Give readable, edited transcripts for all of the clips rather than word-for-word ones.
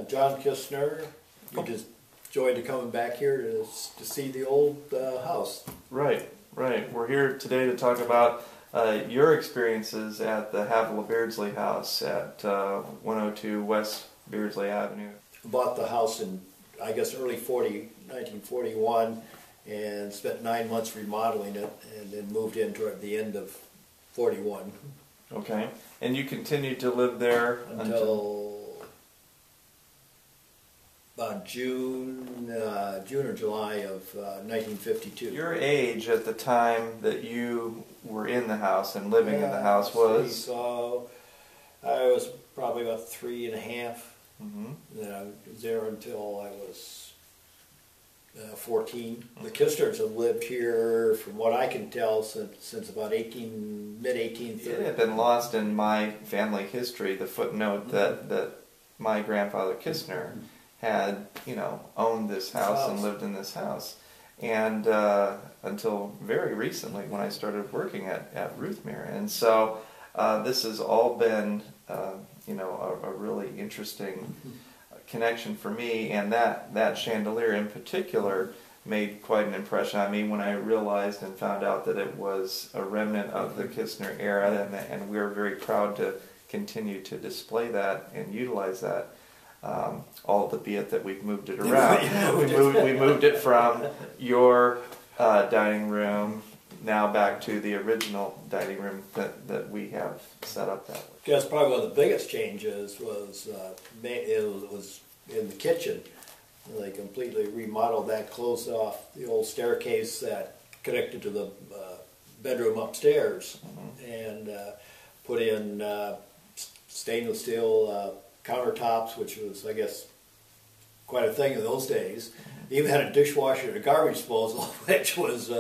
John Kistner. We just enjoyed coming back here to see the old house. Right, right. We're here today to talk about your experiences at the Havilah Beardsley House at 102 West Beardsley Avenue. Bought the house in, I guess, early 1941, and spent 9 months remodeling it, and then moved in toward the end of 41. Okay, and you continued to live there until about June or July of 1952. Your age at the time that you were in the house and living in the house was? So I was probably about 3.5. Then I was there until I was 14. The Kistners have lived here, from what I can tell, since about mid-1830. It had been lost in my family history, the footnote that my grandfather Kistner had, owned this house and lived in this house. And until very recently when I started working at Ruthmere. And so this has all been, a really interesting connection for me, and that chandelier in particular made quite an impression on me when I realized and found out that it was a remnant of the Kistner era, and we're very proud to continue to display that and utilize that. Albeit that we've moved it around. we moved it from your dining room now back to the original dining room that we have set up that way. That's probably one of the biggest changes was in the kitchen. They completely remodeled that, closed off the old staircase that connected to the bedroom upstairs, and put in stainless steel countertops, which was, I guess, quite a thing in those days. They even had a dishwasher and a garbage disposal, which was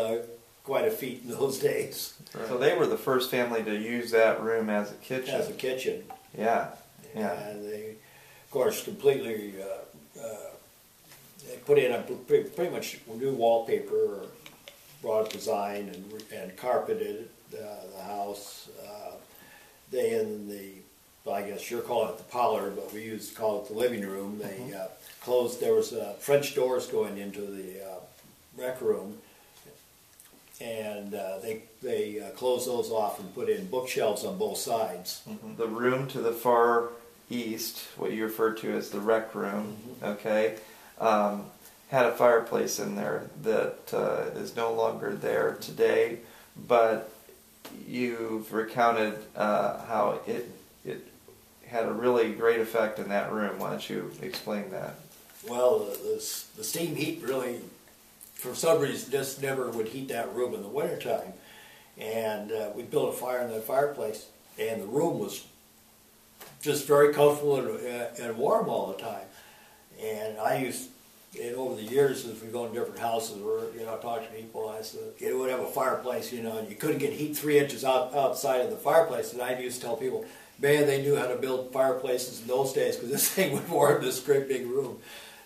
quite a feat in those days. Right. So they were the first family to use that room as a kitchen. As a kitchen. Yeah. Yeah. And they, of course, completely they put in a pretty much new wallpaper, brought up design, and carpeted the house. I guess you're calling it the parlor, but we used to call it the living room. They closed. There was French doors going into the rec room, and they closed those off and put in bookshelves on both sides. The room to the far east, what you referred to as the rec room, okay, had a fireplace in there that is no longer there today, but you've recounted how it had a really great effect in that room. Why don't you explain that? Well, the steam heat really, for some reason, just never would heat that room in the wintertime. And we built a fire in that fireplace, and the room was just very comfortable and warm all the time. And over the years, as we go in different houses, we're talking to people, I said, you would have a fireplace, and you couldn't get heat 3 inches outside of the fireplace. And I used to tell people, man, they knew how to build fireplaces in those days, because this thing would warm this great big room.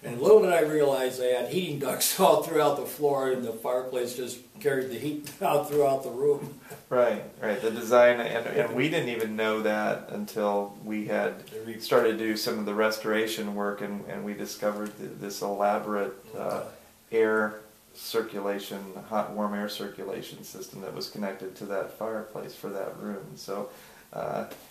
And little did I realize they had heating ducts all throughout the floor, and the fireplace just carried the heat out throughout the room. Right, right. The design, and we didn't even know that until we had started to do some of the restoration work, and we discovered this elaborate air circulation, hot, warm air circulation system that was connected to that fireplace for that room. So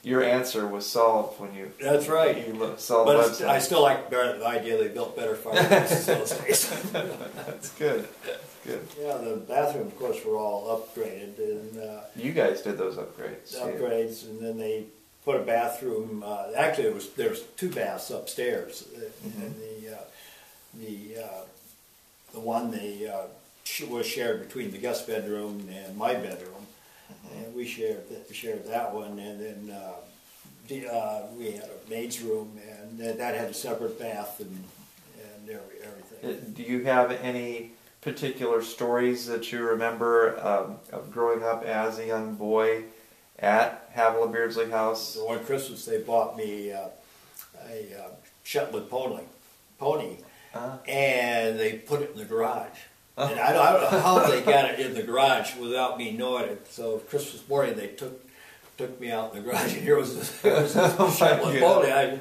your answer was solved when you. That's right. You saw the website. I still like the idea they built better fireplaces those days. That's good. That's good. Yeah, the bathrooms, of course, were all upgraded, and you guys did those upgrades. Upgrades, and then they put a bathroom. Actually, there was 2 baths upstairs, and the one was shared between the guest bedroom and my bedroom. And we shared that one, and then we had a maid's room, and that had a separate bath and everything. Do you have any particular stories that you remember of growing up as a young boy at Havilah Beardsley House? So one Christmas they bought me a Shetland pony, and they put it in the garage. And I don't know how they got it in the garage without me knowing it. So Christmas morning they took me out in the garage, and here was this Shetland pony.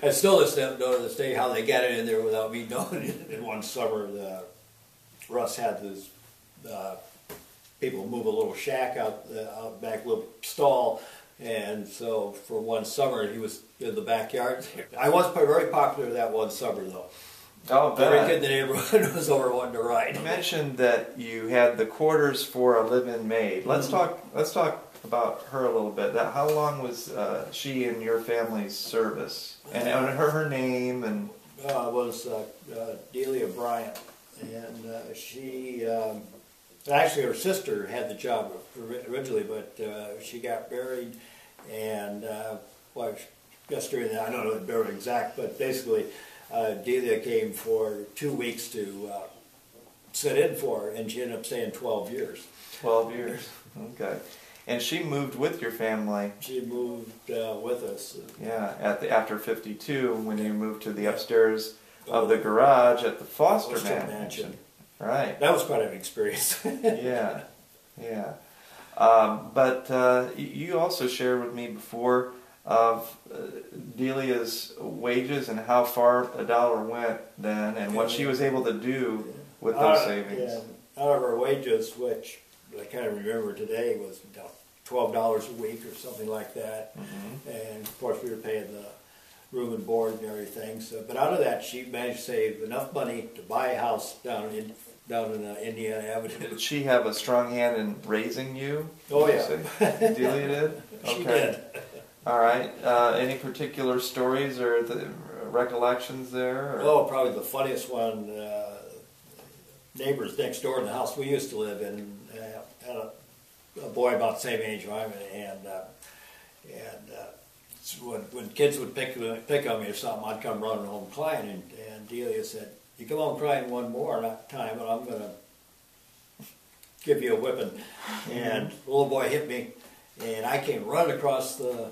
I still just don't know to this day how they got it in there without me knowing. In one summer, Russ had this people move a little shack out back, little stall, and so for one summer he was in the backyard. I was very popular that one summer though. Oh, every kid in the neighborhood was over wanting to ride. You mentioned that you had the quarters for a live-in maid. Let's talk about her a little bit. How long was she in your family's service? And her name and was Delia Bryant, and she actually her sister had the job originally, but she got married, and well, I guess during that, I don't know the burial exact, but basically Delia came for 2 weeks to sit in for her, and she ended up staying 12 years. 12 years, okay. And she moved with your family. She moved with us. Yeah, after 52, when you moved to the upstairs of the garage at the Foster Mansion. Right. That was quite an experience. Yeah, yeah. But you also shared with me before of Delia's wages and how far a dollar went then, and what she was able to do with those savings. Yeah, out of her wages, which I kind of remember today was $12 a week or something like that, and of course we were paying the room and board and everything. So, but out of that, she managed to save enough money to buy a house down in Indiana Avenue. Did she have a strong hand in raising you? Oh yeah, Delia did. Okay. She did. All right. Any particular stories or recollections there? Or? Oh, probably the funniest one. Neighbors next door in the house we used to live in had a boy about the same age I'm in, and when kids would pick on me or something, I'd come running home crying, and Delia said, "You come home crying one more time, and I'm going to give you a whipping." And the little boy hit me, and I came running across the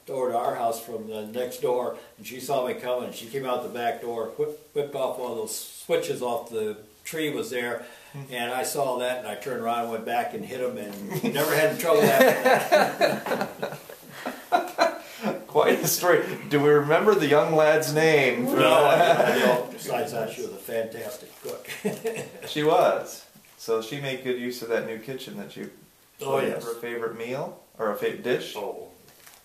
door to our house from the next door, and she saw me coming, and she came out the back door, whipped off one of those switches off the tree was there, and I saw that, and I turned around and went back and hit him, and never had any trouble after that. Quite a story. Do we remember the young lad's name? No, I don't. Besides that, she was a fantastic cook. She was. So she made good use of that new kitchen that you... Oh, yes. Her favorite meal? Or a favorite dish? Oh.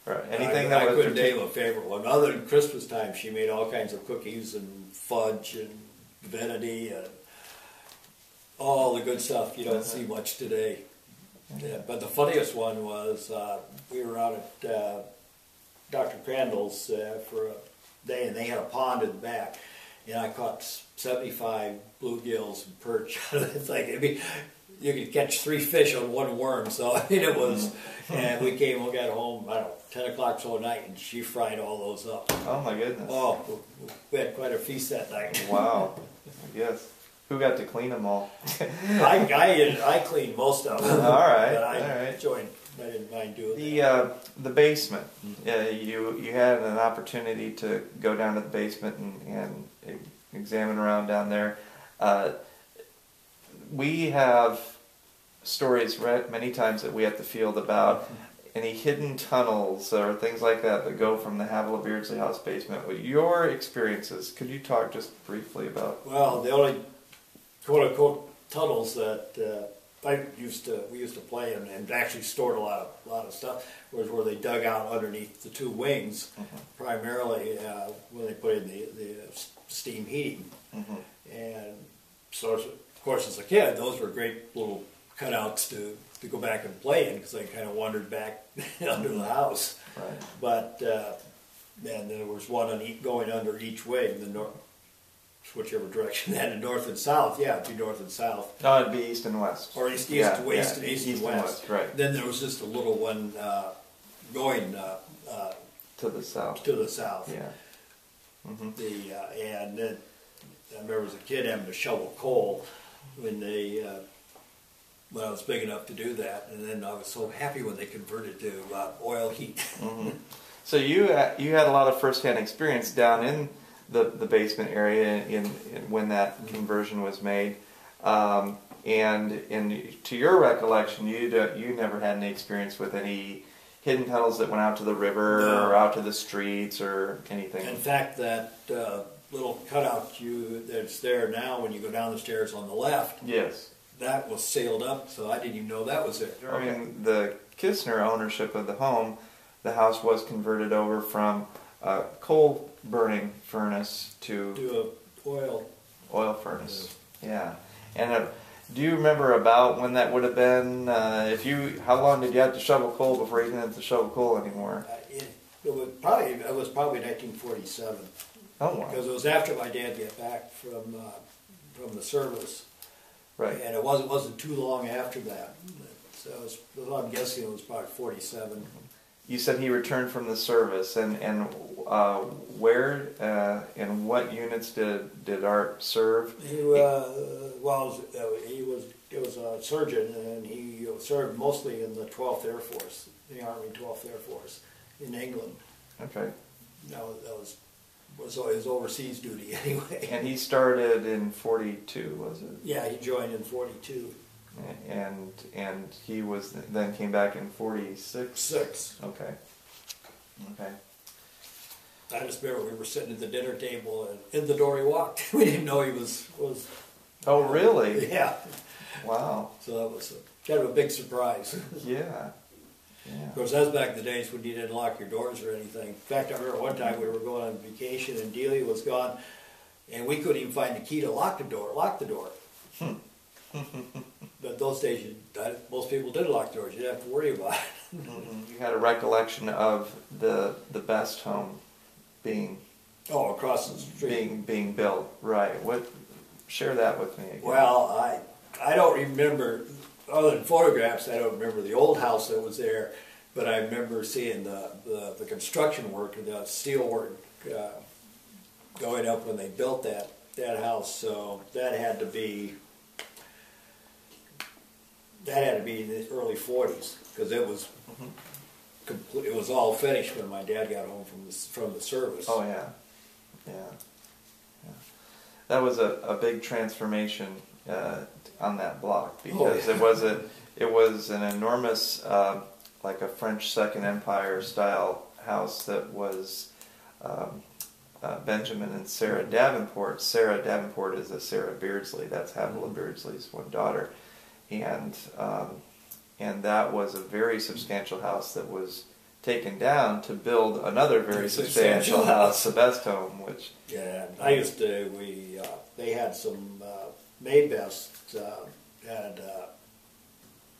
Right. Anything I couldn't name a favorite one. Other than Christmas time, she made all kinds of cookies and fudge and divinity and all the good stuff you don't see much today. Yeah, but the funniest one was we were out at Dr. Crandall's for a day, and they had a pond in the back, and I caught 75 bluegills and perch out of the thing. I mean, you could catch 3 fish on one worm, so I mean it was. And we got home, I don't know, 10 o'clock so at night, and she fried all those up. Oh my goodness! Oh, we had quite a feast that night. Wow. Yes. Who got to clean them all? I cleaned most of them. All right. But I enjoyed. I didn't mind doing the basement. You had an opportunity to go down to the basement and examine around down there. We have stories read many times that we at the field about any hidden tunnels or things like that go from the Havilah Beardsley House basement. With your experiences, could you talk just briefly about? Well, the only quote-unquote tunnels that we used to play in and actually stored a lot of stuff was where they dug out underneath the 2 wings, primarily when they put in the steam heating. And so, of course, as a kid, those were great little cutouts to go back and play in, because I kind of wandered back under the house. Right. But then there was one going under each wing, the north, whichever direction that, in north and south. Yeah, it'd be north and south. No, it'd be east and west. Or east and west, and east and west. Right. Then there was just a little one going to the south. To the south. Yeah. And then I remember as a kid having to shovel coal when I was big enough to do that, and then I was so happy when they converted to oil heat. So you had a lot of first-hand experience down in the basement area when that conversion was made, and to your recollection, you never had any experience with any hidden tunnels that went out to the river or out to the streets or anything? In fact, that little cutout that's there now when you go down the stairs on the left, Yes. that was sealed up, so I didn't even know that was there. During the Kistner ownership of the home, the house was converted over from a coal burning furnace to a oil furnace. Yeah. And do you remember about when that would have been? How long did you have to shovel coal before you didn't have to shovel coal anymore? It was probably 1947. Oh, wow. Because it was after my dad got back from the service. Right. And it wasn't too long after that. So I'm guessing it was probably 47. You said he returned from the service, and where and what units did Art serve? He was a surgeon, and he served mostly in the 12th Air Force, the Army 12th Air Force in England. Okay. That was his overseas duty anyway. And he started in 42, was it? Yeah, he joined in 42. And he was then came back in 46. 6. Okay. I just remember we were sitting at the dinner table, and in the door he walked. We didn't know he was. Oh, really? Yeah. Wow. So that was kind of a big surprise. Yeah. Of course, that was back in the days when you didn't lock your doors or anything. In fact, I remember one time we were going on vacation and Delia was gone, and we couldn't even find the key to lock the door. But those days, most people did lock doors. You didn't have to worry about it. You had a recollection of the best home being across the street, being built, right? Share that with me again. Well, I don't remember, other than photographs. I don't remember the old house that was there, but I remember seeing the construction work and the steel work going up when they built that house. So that had to be in the early 40s, because it was it was all finished when my dad got home from the service. Oh yeah. That was a big transformation on that block, because it was an enormous like a French Second Empire style house that was Benjamin and Sarah Davenport. Sarah Davenport is a Sarah Beardsley. That's Havilah Beardsley's one daughter. And that was a very substantial house that was taken down to build another very substantial house, the best home, which... Yeah, they had some Maybests, had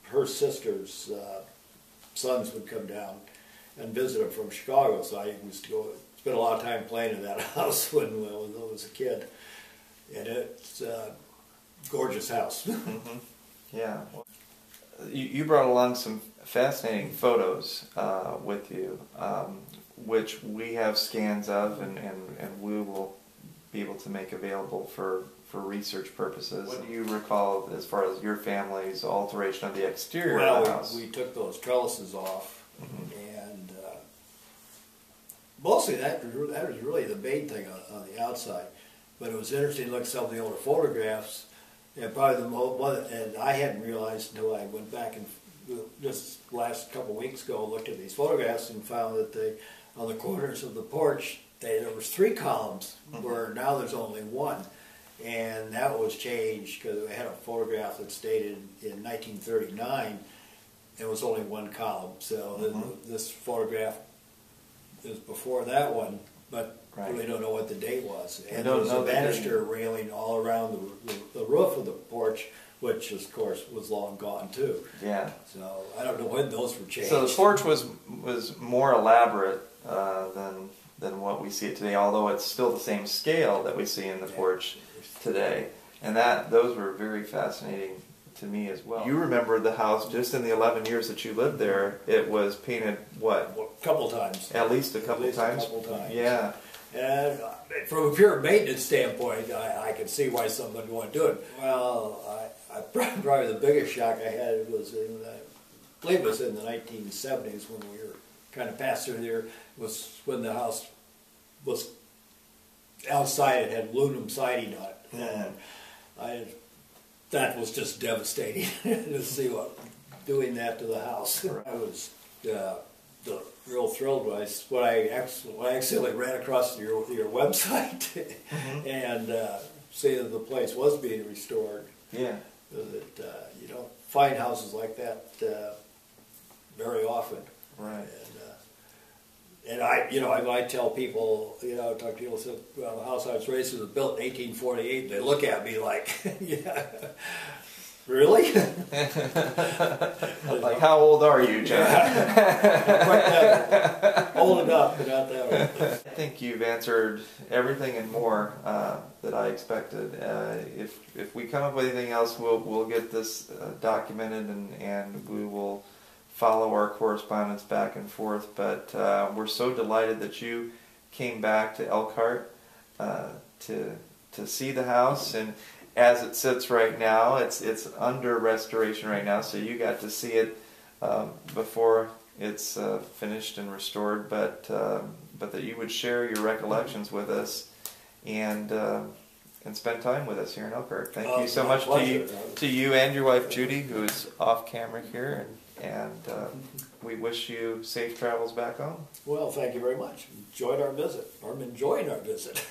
her sister's sons would come down and visit them from Chicago, so I used to spend a lot of time playing in that house when I was a kid. And it's a gorgeous house. Yeah. You brought along some fascinating photos with you, which we have scans of, and we will be able to make available for research purposes. What do you recall as far as your family's alteration of the exterior of the house? We took those trellises off, and mostly that was really the main thing on the outside. But it was interesting to look at some of the older photographs. And probably the one, and I hadn't realized until I went back and just last couple of weeks ago looked at these photographs and found that on the corners of the porch there was 3 columns, where now there's only 1, and that was changed because I had a photograph that's dated in 1939. It was only 1 column, so this photograph is before that one, but. Right. Really don't know what the date was. And there was a banister railing all around the roof of the porch, which of course was long gone too. Yeah. So I don't know when those were changed. So the porch was more elaborate than what we see it today, although it's still the same scale that we see in the porch today. And those were very fascinating to me as well. You remember the house, just in the 11 years that you lived there, it was painted what? A couple times. At least a couple times? Yeah. And from a pure maintenance standpoint, I can see why someone would want to do it. Well, probably the biggest shock I had was I believe it was in the 1970s when we were kind of passed through there, was when the house was outside. It had aluminum siding on it. And that was just devastating to see doing that to the house. I was real thrilled when I accidentally ran across your website and see that the place was being restored. Yeah. That you don't find houses like that very often. Right. And I tell people, talk to people, say, well, the house I was raised in was built in 1848. They look at me like, yeah, really? Like, how old are you, John? Not quite that old enough, but not that old. I think you've answered everything and more that I expected. If we come up with anything else, we'll get this documented and we will follow our correspondence back and forth. But we're so delighted that you came back to Elkhart to see the house, and as it sits right now, it's under restoration right now, so you got to see it before it's finished and restored, but that you would share your recollections with us and spend time with us here in Elkhart. Thank you so much to you and your wife Judy, who is off camera here, and we wish you safe travels back home. Well, thank you very much. Enjoyed our visit. I'm enjoying our visit.